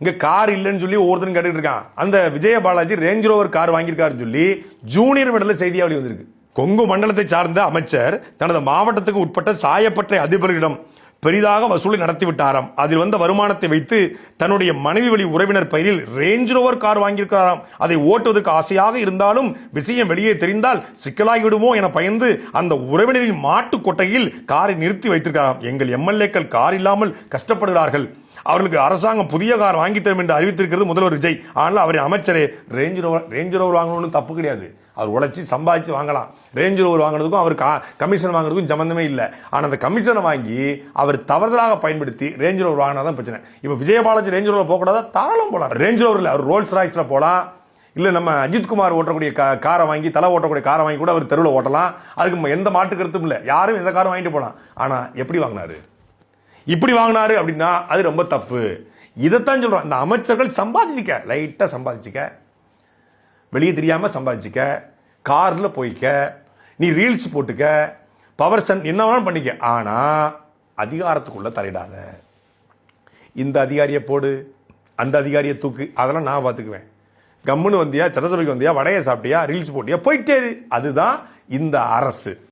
இங்க கார் இல்லைன்னு சொல்லி ஒவ்வொருத்தரும் கேட்டுட்டு இருக்கான். அந்த Vijaya Balaji Range Rover car வாங்கியிருக்காருன்னு சொல்லி ஜூனியர் விடல செய்தியாவளி வந்திருக்கு. கொங்கு மண்டலத்தை சார்ந்த அமைச்சர் தனது மாவட்டத்துக்கு உட்பட்ட சாயப்பட்டறை அதிபர்களிடம் பெரிதாக வசூலை நடத்திவிட்டாராம். அதில் வந்த வருமானத்தை வைத்து தன்னுடைய மனைவி வழி உறவினர் பெயரில் ரேஞ்ச் ரோவர் கார் வாங்கியிருக்கிறாராம். அதை ஓட்டுவதற்கு ஆசையாக இருந்தாலும் விஷயம் வெளியே தெரிந்தால் சிக்கலாகிவிடுமோ என பயந்து அந்த உறவினரின் மாட்டு கொட்டையில் காரை நிறுத்தி வைத்திருக்கிறாராம். எங்கள் எம்எல்ஏக்கள் கார் இல்லாமல் கஷ்டப்படுகிறார்கள், அவர்களுக்கு அரசாங்கம் புதிய கார் வாங்கி தரும் என்று அறிவித்திருக்கிறது முதல்வர் விஜய். ஆனால் அவரை அமைச்சரே ரேஞ்ச் ரோவர் வாங்கணும்னு தப்பு கிடையாது, அவர் உழைச்சி சம்பாதிச்சு வாங்கலாம். ரேஞ்ச் ரோவர் வாங்கினதுக்கும் அவர் கமிஷன் வாங்குறதுக்கும் சம்பந்தமே இல்லை. ஆனால் அந்த கமிஷனை வாங்கி அவர் தவறுதலாக பயன்படுத்தி ரேஞ்ச் ரோவர் வாங்கினாதான் பிரச்சனை. இப்போ விஜயபாலாஜி ரேஞ்ச் ரோவர் போகக்கூடாதா? தாராளம் போகலாம். ரேஞ்ச் ரோவரில் அவர் ரோல்ஸ் ராய்ஸில் போகலாம், இல்லை நம்ம அஜித்குமார் ஓட்டக்கூடிய காரை வாங்கி தலை ஓட்டக்கூடிய காரை வாங்கி கூட அவர் தெருவில் ஓட்டலாம். அதுக்கு எந்த மாட்டு கருத்தும் இல்லை, யாரும் எந்த காரும் வாங்கிட்டு போகலாம். ஆனால் எப்படி வாங்கினாரு, இப்படி வாங்கினாரு அப்படின்னா அது ரொம்ப தப்பு. இதைத்தான் சொல்றோம். இந்த அமைச்சர்கள் சம்பாதிச்சிக்க, லைட்டாக சம்பாதிச்சிக்க, வெளியே தெரியாமல் சம்பாதிச்சிக்க, காரில் போய்க்க, நீ ரீல்ஸ் போட்டுக்க, பவர் சன் என்ன வேணாலும் பண்ணிக்க, ஆனால் அதிகாரத்துக்குள்ள தலையிடாத. இந்த அதிகாரியை போடு, அந்த அதிகாரியை தூக்கு, அதெல்லாம் நான் பார்த்துக்குவேன். கம்முன்னு வந்தியா, சட்டசபைக்கு வந்தியா, வடையை சாப்பிட்டியா, ரீல்ஸ் போட்டியா, போயிட்டே. அதுதான் இந்த அரசு.